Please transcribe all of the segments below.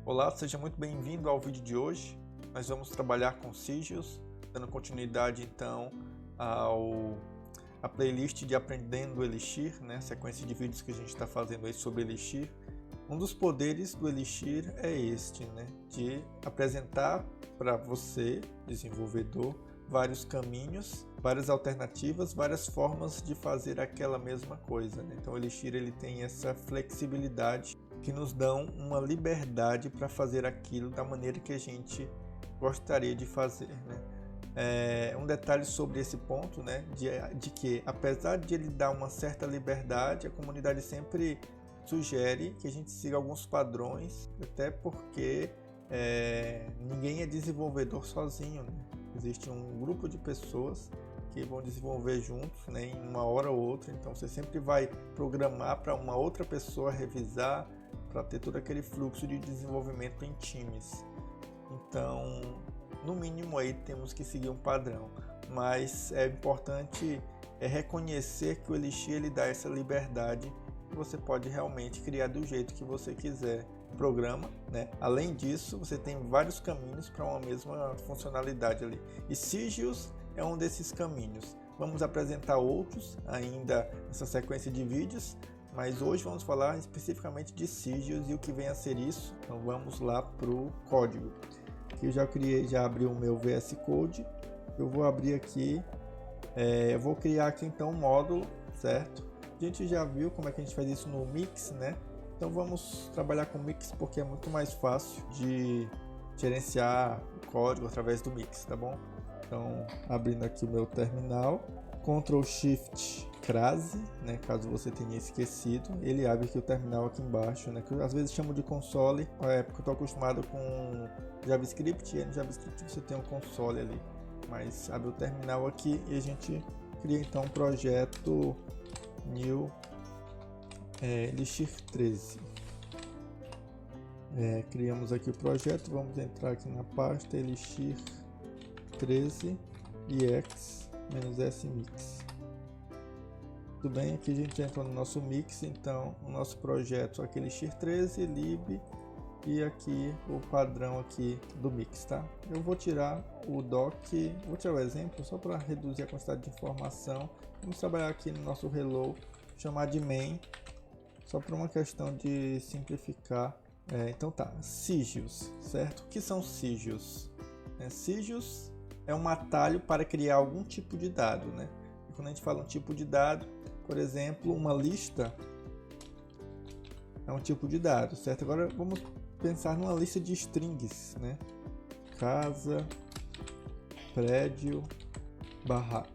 Olá, seja muito bem-vindo ao vídeo de hoje. Nós vamos trabalhar com sigils, dando continuidade então à playlist de Aprendendo Elixir, né? Sequência de vídeos que a gente está fazendo aí sobre Elixir. Um dos poderes do Elixir é este, né? De apresentar para você, desenvolvedor, vários caminhos, várias alternativas, várias formas de fazer aquela mesma coisa, né? Então o Elixir ele tem essa flexibilidade que nos dão uma liberdade para fazer aquilo da maneira que a gente gostaria de fazer, né? Um detalhe sobre esse ponto, né, de que apesar de ele dar uma certa liberdade, a comunidade sempre sugere que a gente siga alguns padrões, até porque ninguém é desenvolvedor sozinho, né? Existe um grupo de pessoas que vão desenvolver juntos, né, em uma hora ou outra, então você sempre vai programar para uma outra pessoa revisar, para ter todo aquele fluxo de desenvolvimento em times. Então, no mínimo aí temos que seguir um padrão, mas é importante reconhecer que o Elixir ele dá essa liberdade e você pode realmente criar do jeito que você quiser. Programa, né? Além disso, você tem vários caminhos para uma mesma funcionalidade ali. E sigils é um desses caminhos. Vamos apresentar outros ainda nessa sequência de vídeos, mas hoje vamos falar especificamente de sigils e o que vem a ser isso. Então vamos lá para o código. Aqui eu já criei, já abri o meu VS Code. Eu vou abrir aqui, eu vou criar aqui então um módulo, certo? A gente já viu como é que a gente faz isso no Mix, né? Então vamos trabalhar com Mix porque é muito mais fácil de gerenciar o código através do Mix, tá bom? Então abrindo aqui o meu terminal, Ctrl Shift crase, né, caso você tenha esquecido, ele abre aqui o terminal aqui embaixo, né, que eu, às vezes chamo de console, porque eu estou acostumado com JavaScript, e no JavaScript você tem um console ali, mas abre o terminal aqui e a gente cria então um projeto new Elixir 13. Criamos aqui o projeto, vamos entrar aqui na pasta Elixir 13 ex-s mix. Tudo bem, aqui a gente entra no nosso mix, então o nosso projeto aqui Elixir 13, lib e aqui o padrão aqui do mix, tá? Eu vou tirar o doc, vou tirar o exemplo só para reduzir a quantidade de informação. Vamos trabalhar aqui no nosso hello, chamar de main, só por uma questão de simplificar. Então tá, sigils, certo? O que são sigils? Sigils é um atalho para criar algum tipo de dado, né? E quando a gente fala um tipo de dado, por exemplo, uma lista é um tipo de dado, certo? Agora vamos pensar numa lista de strings, né? Casa, prédio, barraco.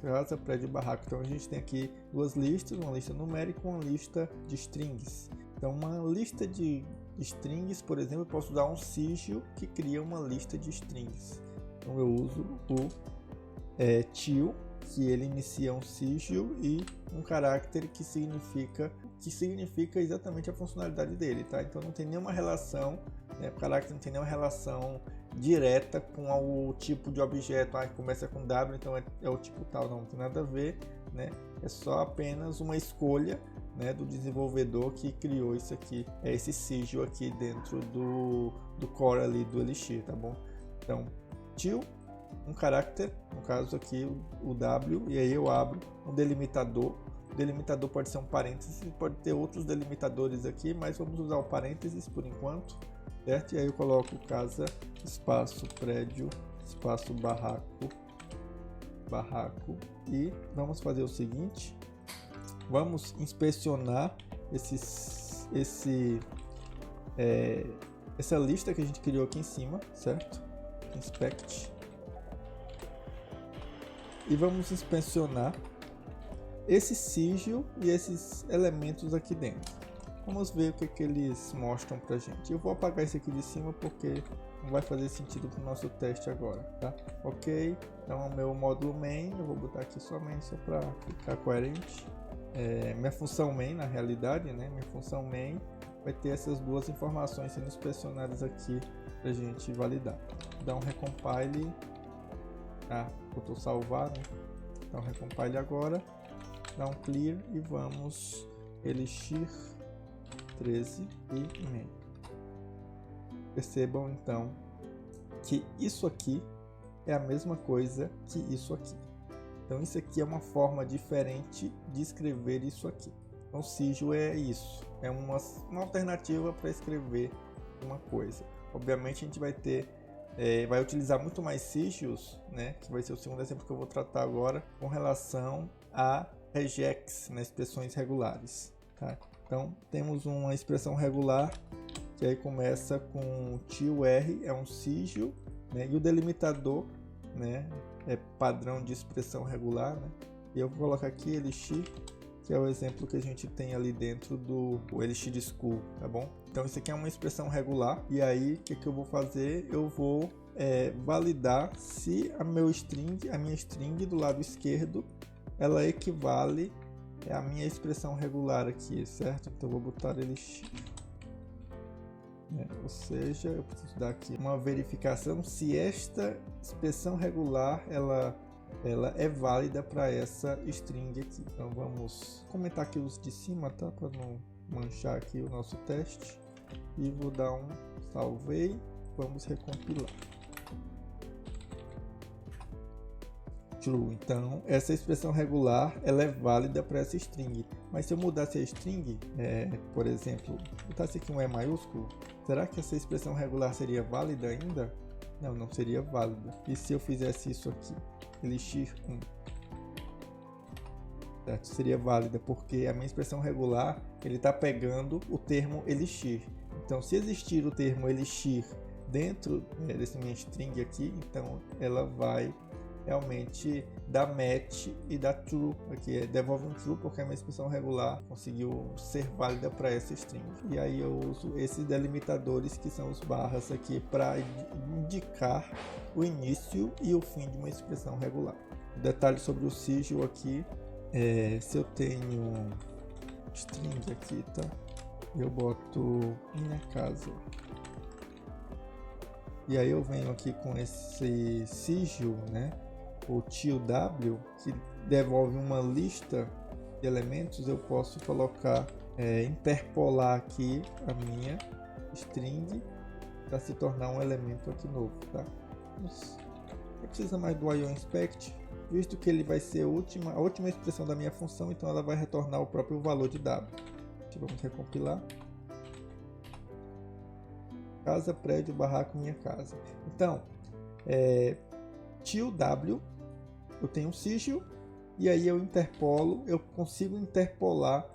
Casa, prédio, barraco. Então a gente tem aqui duas listas, uma lista numérica e uma lista de strings. Então uma lista de strings, por exemplo, eu posso usar um sigil que cria uma lista de strings. Então eu uso o till, que ele inicia um sigil, e um caráter que significa exatamente a funcionalidade dele, tá? Então não tem nenhuma relação, né? O caráter não tem nenhuma relação direta com o tipo de objeto, que começa com W, então é o tipo tal, não tem nada a ver, né? É só apenas uma escolha, né, do desenvolvedor que criou isso aqui, esse sigil aqui dentro do core ali do Elixir, tá bom? Então, till, um caráter, no caso aqui o W, e aí eu abro um delimitador. O delimitador pode ser um parênteses, pode ter outros delimitadores aqui, mas vamos usar o parênteses por enquanto, certo? E aí eu coloco casa, espaço, prédio, espaço, barraco, e vamos fazer o seguinte, vamos inspecionar essa lista que a gente criou aqui em cima, certo? Inspect. E vamos inspecionar esse sigil e esses elementos aqui dentro. Vamos ver o que eles mostram pra gente. Eu vou apagar esse aqui de cima porque não vai fazer sentido para o nosso teste agora, tá? Ok, então o meu módulo main, eu vou botar aqui somente só para ficar coerente. Minha função main, na realidade, né? Minha função main vai ter essas duas informações sendo inspecionadas aqui pra gente validar. Dá um recompile. Faltou salvar, né? Então recompile agora, dá um clear e vamos Elixir 13 e meio. Percebam então que isso aqui é a mesma coisa que isso aqui. Então isso aqui é uma forma diferente de escrever isso aqui. Então sigil é isso, é uma alternativa para escrever uma coisa. Obviamente a gente vai utilizar muito mais sigils, né, que vai ser o segundo exemplo que eu vou tratar agora, com relação a regex, né, expressões regulares. Tá? Então temos uma expressão regular que aí começa com til é um sigil, né, e o delimitador, né, é padrão de expressão regular, né, e eu vou colocar aqui elixir, que é o exemplo que a gente tem ali dentro do elixir school, tá bom? Então isso aqui é uma expressão regular, e aí o que eu vou fazer? Eu vou validar se a minha string do lado esquerdo, ela equivale à minha expressão regular aqui, certo? Então eu vou botar elixir. Ou seja, eu preciso dar aqui uma verificação se esta expressão regular ela é válida para essa string aqui. Então vamos comentar aqui os de cima, tá? Para não manchar aqui o nosso teste. E vou dar um salvei. Vamos recompilar. True. Então essa expressão regular ela é válida para essa string. Mas se eu mudasse a string, por exemplo, botasse aqui um E maiúsculo, será que essa expressão regular seria válida ainda? Não, não seria válida. E se eu fizesse isso aqui? Elixir 1. Certo? Seria válida, porque a minha expressão regular, ele está pegando o termo elixir. Então, se existir o termo elixir dentro desse minha string aqui, então ela vai realmente dar match e dar true. Aqui devolve um true, porque a minha expressão regular conseguiu ser válida para essa string. E aí eu uso esses delimitadores, que são os barras aqui, para indicar o início e o fim de uma expressão regular. Detalhe sobre o sigil aqui, se eu tenho string aqui, tá? Eu boto minha casa. E aí eu venho aqui com esse sigil, né? O til w, que devolve uma lista de elementos. Eu posso colocar, interpolar aqui a minha string para se tornar um elemento aqui novo, tá? Não precisa mais do IOInspect, visto que ele vai ser a última expressão da minha função, então ela vai retornar o próprio valor de w. Vamos recompilar. Casa, prédio, barraco, minha casa. Então, til w, eu tenho um sigil, e aí eu consigo interpolar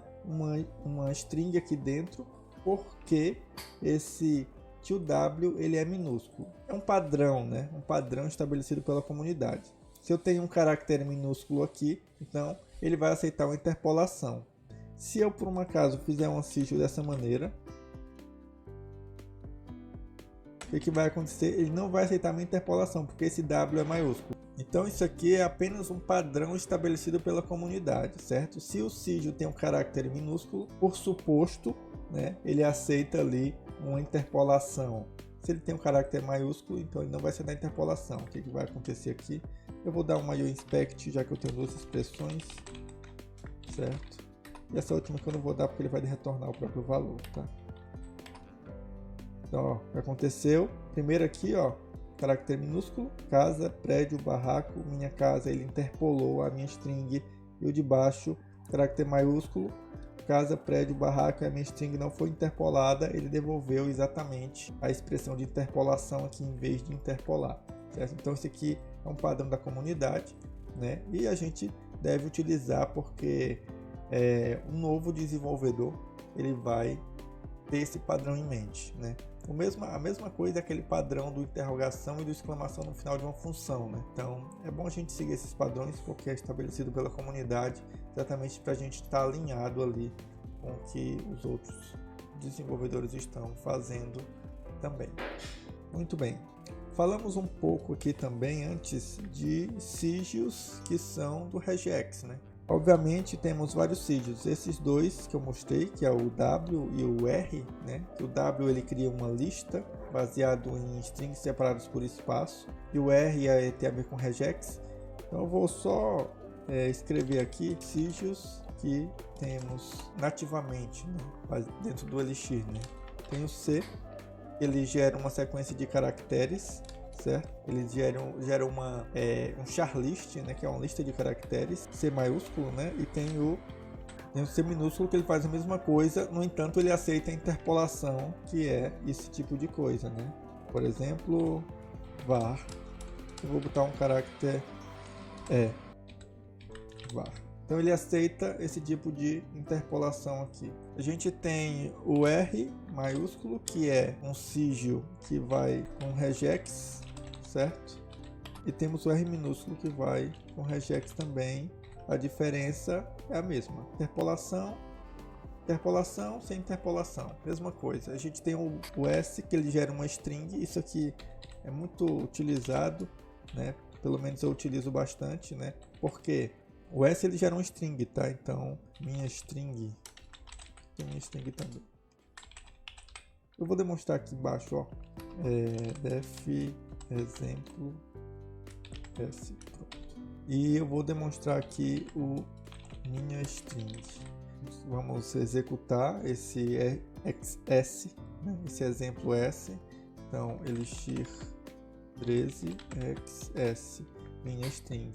uma string aqui dentro, porque esse til w ele é minúsculo. É um padrão, né? Um padrão estabelecido pela comunidade. Se eu tenho um caractere minúsculo aqui, então ele vai aceitar uma interpolação. Se eu por um acaso fizer um sigil dessa maneira, o que vai acontecer? Ele não vai aceitar minha interpolação, porque esse W é maiúsculo. Então isso aqui é apenas um padrão estabelecido pela comunidade, certo? Se o sigil tem um caractere minúsculo, por suposto, né, ele aceita ali uma interpolação. Se ele tem um caractere maiúsculo, então ele não vai aceitar a interpolação. O que vai acontecer aqui? Eu vou dar uma IOInspect, já que eu tenho duas expressões, certo? E essa última que eu não vou dar, porque ele vai retornar o próprio valor, tá? Então, ó, o que aconteceu? Primeiro aqui, ó, caractere minúsculo, casa, prédio, barraco, minha casa, ele interpolou a minha string. E o de baixo, caractere maiúsculo, casa, prédio, barraco, a minha string não foi interpolada, ele devolveu exatamente a expressão de interpolação aqui em vez de interpolar, certo? Então esse aqui é um padrão da comunidade, né? E a gente deve utilizar porque um novo desenvolvedor ele vai ter esse padrão em mente, né? A mesma coisa é aquele padrão do interrogação e do exclamação no final de uma função, né? Então é bom a gente seguir esses padrões porque é estabelecido pela comunidade, exatamente para a gente estar alinhado ali com o que os outros desenvolvedores estão fazendo também. Muito bem. Falamos um pouco aqui também antes de sigils que são do regex, né? Obviamente temos vários sigils, esses dois que eu mostrei, que é o W e o R, né? O W ele cria uma lista baseado em strings separados por espaço, e o R tem a ver com regex. Então eu vou só escrever aqui sigils que temos nativamente, né, dentro do Elixir, né? Tem o C, ele gera uma sequência de caracteres, certo? Ele gera um char list, né, que é uma lista de caracteres, C maiúsculo, né? E tem o C minúsculo, que ele faz a mesma coisa, no entanto ele aceita a interpolação, que é esse tipo de coisa, né? Por exemplo, var, eu vou botar um caractere var. Então ele aceita esse tipo de interpolação aqui. A gente tem o R maiúsculo, que é um sigil que vai com regex, certo? E temos o R minúsculo que vai com regex também. A diferença é a mesma. Interpolação, interpolação sem interpolação. Mesma coisa. A gente tem o S, que ele gera uma string. Isso aqui é muito utilizado, né? Pelo menos eu utilizo bastante, né? Porque o S ele gera um string, tá? Então, minha string tem minha string também. Eu vou demonstrar aqui embaixo, ó. Def exemplo S, pronto. E eu vou demonstrar aqui o minha string. Vamos executar esse S, né? Esse exemplo S. Então, elixir 13 xs minha string,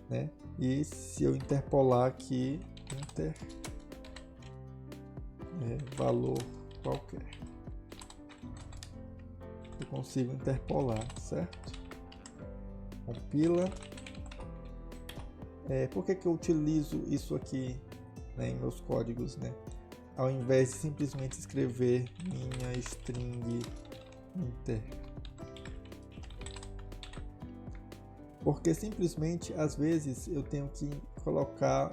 né? E se eu interpolar aqui valor qualquer, eu consigo interpolar, certo? Compila. Por que eu utilizo isso aqui, né, em meus códigos, né? Ao invés de simplesmente escrever minha string inter, porque simplesmente às vezes eu tenho que colocar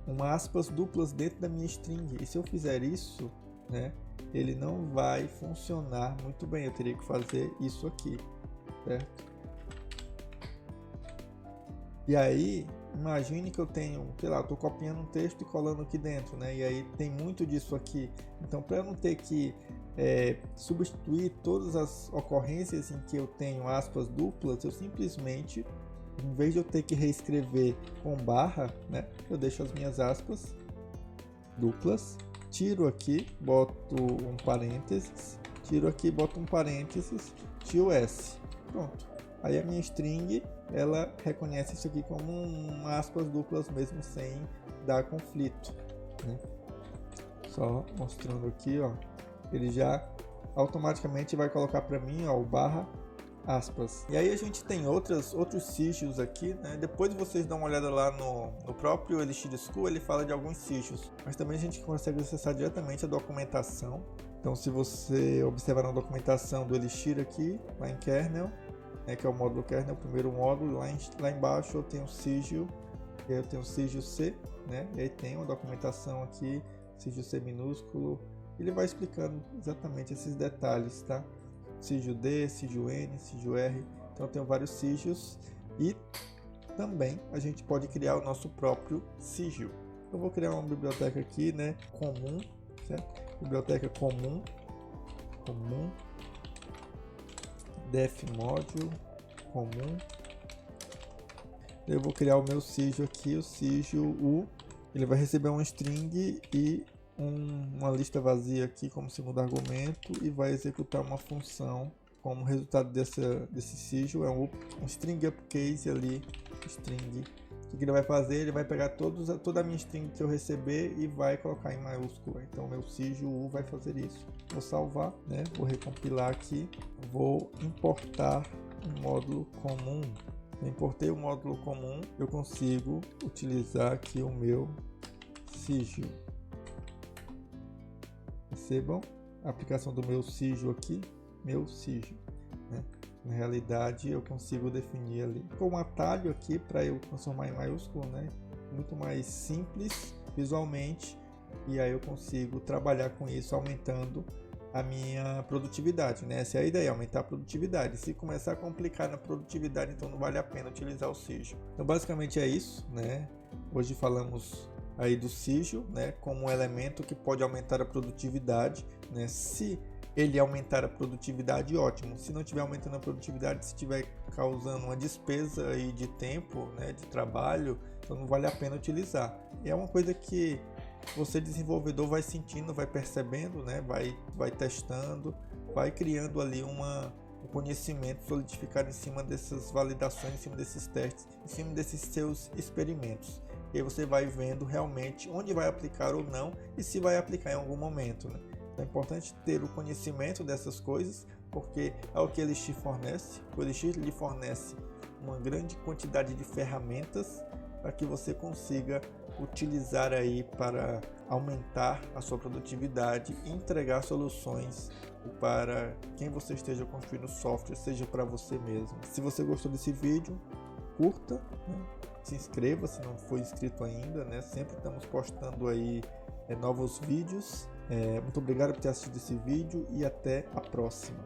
uma aspas duplas dentro da minha string, e se eu fizer isso, né, ele não vai funcionar muito bem. Eu teria que fazer isso aqui, certo? E aí imagine que eu tenho, sei lá, eu estou copiando um texto e colando aqui dentro, né? E aí tem muito disso aqui. Então, para eu não ter que substituir todas as ocorrências em que eu tenho aspas duplas, eu simplesmente, em vez de eu ter que reescrever com barra, né, eu deixo as minhas aspas duplas, tiro aqui, boto um parênteses, tiro aqui, boto um parênteses, tiro S, pronto. Aí a minha string, ela reconhece isso aqui como aspas duplas mesmo, sem dar conflito, né? Só mostrando aqui, ó, ele já automaticamente vai colocar para mim, ó, o barra aspas. E aí a gente tem outros sigils aqui, né? Depois vocês dão uma olhada lá no próprio Elixir School, ele fala de alguns sigils, mas também a gente consegue acessar diretamente a documentação. Então, se você observar na documentação do Elixir aqui, lá em kernel, que é o módulo kernel, o primeiro módulo, lá embaixo eu tenho o sigil, e aí eu tenho o sigil C, né? E aí tem uma documentação aqui, sigil C minúsculo, ele vai explicando exatamente esses detalhes, tá? Sigil D, sigil N, sigil R, então eu tenho vários sigils, e também a gente pode criar o nosso próprio sigil. Eu vou criar uma biblioteca aqui, né, comum, certo? Biblioteca comum, def module comum. Eu vou criar o meu sigil aqui, o sigil U. Ele vai receber um string e uma lista vazia aqui como segundo argumento, e vai executar uma função como resultado desse sigil. É um string uppercase ali, string. O que ele vai fazer? Ele vai pegar toda a minha string que eu receber e vai colocar em maiúscula. Então meu sigil U vai fazer isso. Vou salvar, né? Vou recompilar aqui. Vou importar um módulo comum. Eu importei o módulo comum, eu consigo utilizar aqui o meu sigil. Percebam a aplicação do meu sigil aqui, meu sigil, né? Na realidade eu consigo definir ali com um atalho aqui para eu transformar em maiúsculo, né? Muito mais simples visualmente, e aí eu consigo trabalhar com isso, aumentando a minha produtividade, né? Essa é a ideia, aumentar a produtividade. Se começar a complicar na produtividade, então não vale a pena utilizar o sigil. Então basicamente é isso, né? Hoje falamos aí do sigil, né, como um elemento que pode aumentar a produtividade, né? Se ele aumentar a produtividade, ótimo. Se não estiver aumentando a produtividade, se estiver causando uma despesa aí de tempo, né, de trabalho, então não vale a pena utilizar. E é uma coisa que você, desenvolvedor, vai sentindo, vai percebendo, né, vai testando, vai criando ali um conhecimento solidificado em cima dessas validações, em cima desses testes, em cima desses seus experimentos. E aí você vai vendo realmente onde vai aplicar ou não e se vai aplicar em algum momento, né? É importante ter o conhecimento dessas coisas, porque é o que o Elixir fornece. O Elixir lhe fornece uma grande quantidade de ferramentas para que você consiga utilizar aí para aumentar a sua produtividade e entregar soluções para quem você esteja construindo software, seja para você mesmo. Se você gostou desse vídeo, curta, né? Se inscreva se não for inscrito ainda, né? Sempre estamos postando aí novos vídeos. Muito obrigado por ter assistido esse vídeo e até a próxima.